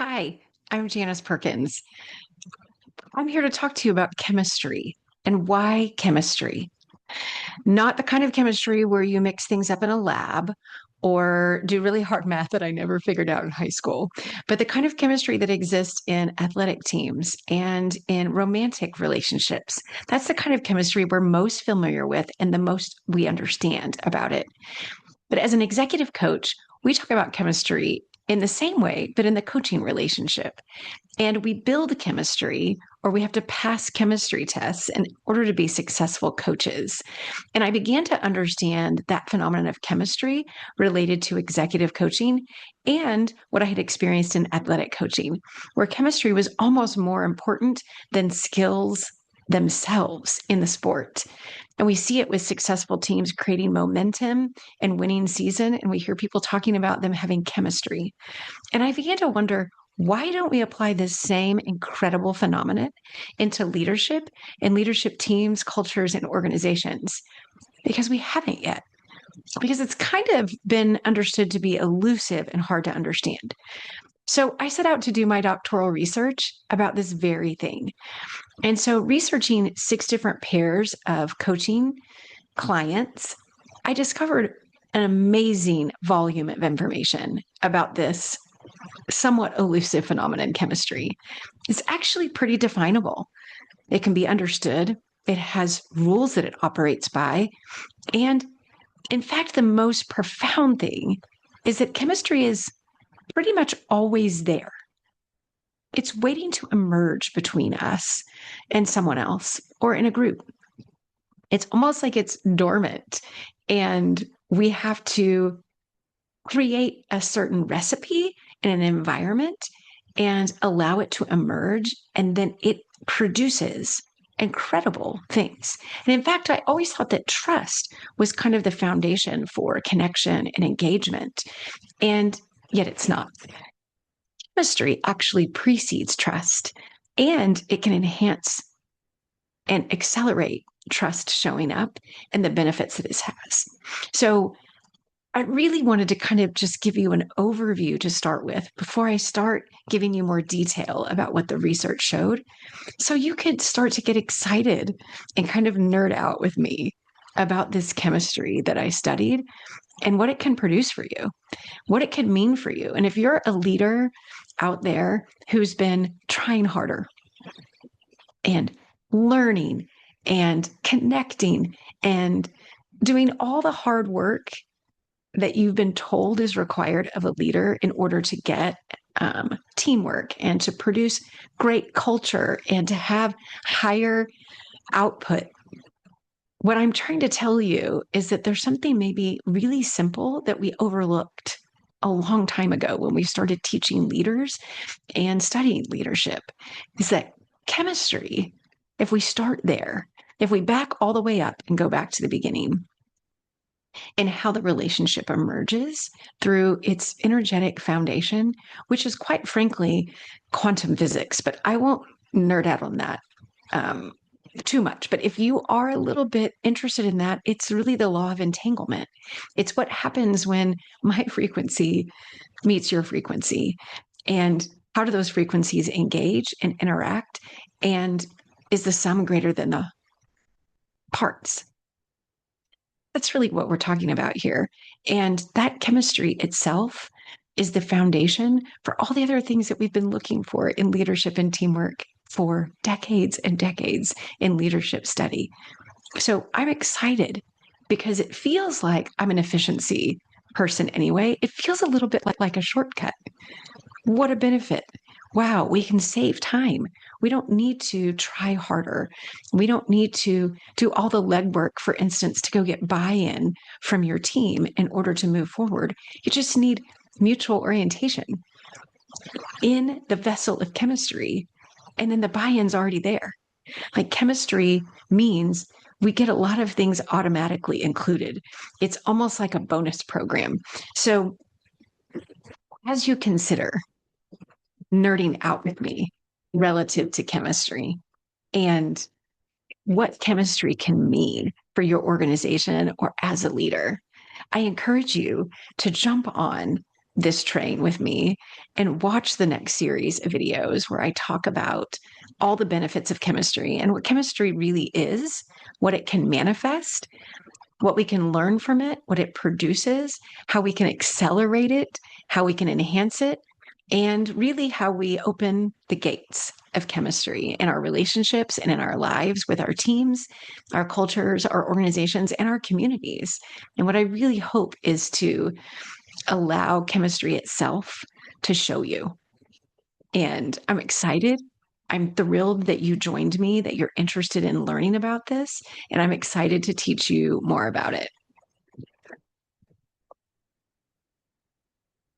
Hi, I'm Janice Perkins. I'm here to talk to you about chemistry and why chemistry. Not the kind of chemistry where you mix things up in a lab or do really hard math that I never figured out in high school, but the kind of chemistry that exists in athletic teams and in romantic relationships. That's the kind of chemistry we're most familiar with and the most we understand about it. But as an executive coach, we talk about chemistry in the same way, but in the coaching relationship. And we build chemistry or we have to pass chemistry tests in order to be successful coaches. And I began to understand that phenomenon of chemistry related to executive coaching and what I had experienced in athletic coaching, where chemistry was almost more important than skills themselves in the sport. And we see it with successful teams creating momentum and winning season. And we hear people talking about them having chemistry. And I began to wonder, why don't we apply this same incredible phenomenon into leadership and leadership teams, cultures, and organizations? Because we haven't yet. Because it's kind of been understood to be elusive and hard to understand. So I set out to do my doctoral research about this very thing. And so, researching 6 different pairs of coaching clients, I discovered an amazing volume of information about this somewhat elusive phenomenon, chemistry. It's actually pretty definable. It can be understood. It has rules that it operates by. And in fact, the most profound thing is that chemistry is pretty much always there. It's waiting to emerge between us and someone else or in a group. It's almost like it's dormant and we have to create a certain recipe in an environment and allow it to emerge. And then it produces incredible things. And in fact, I always thought that trust was kind of the foundation for connection and engagement. And yet it's not. Chemistry actually precedes trust and it can enhance and accelerate trust showing up and the benefits that it has. So I really wanted to kind of just give you an overview to start with before I start giving you more detail about what the research showed. So you could start to get excited and kind of nerd out with me about this chemistry that I studied and what it can produce for you, what it can mean for you. And if you're a leader out there who's been trying harder and learning and connecting and doing all the hard work that you've been told is required of a leader in order to get teamwork and to produce great culture and to have higher output. What I'm trying to tell you is that there's something maybe really simple that we overlooked a long time ago when we started teaching leaders and studying leadership is that chemistry, if we start there, if we back all the way up and go back to the beginning, and how the relationship emerges through its energetic foundation, which is quite frankly quantum physics. But I won't nerd out on that too much. But if you are a little bit interested in that, it's really the law of entanglement. It's what happens when my frequency meets your frequency. And how do those frequencies engage and interact? And is the sum greater than the parts? That's really what we're talking about here. And that chemistry itself is the foundation for all the other things that we've been looking for in leadership and teamwork for decades and decades in leadership study. So I'm excited because it feels like I'm an efficiency person anyway. It feels a little bit like a shortcut. What a benefit. Wow, we can save time. We don't need to try harder. We don't need to do all the legwork, for instance, to go get buy in from your team in order to move forward. You just need mutual orientation in the vessel of chemistry, and then the buy in's already there. Like chemistry means we get a lot of things automatically included. It's almost like a bonus program. So, as you consider nerding out with me relative to chemistry and what chemistry can mean for your organization or as a leader, I encourage you to jump on this train with me and watch the next series of videos where I talk about all the benefits of chemistry and what chemistry really is, what it can manifest, what we can learn from it, what it produces, how we can accelerate it, how we can enhance it, and really how we open the gates of chemistry in our relationships and in our lives with our teams, our cultures, our organizations, and our communities. And what I really hope is to allow chemistry itself to show you. And I'm excited. I'm thrilled that you joined me, that you're interested in learning about this, and I'm excited to teach you more about it.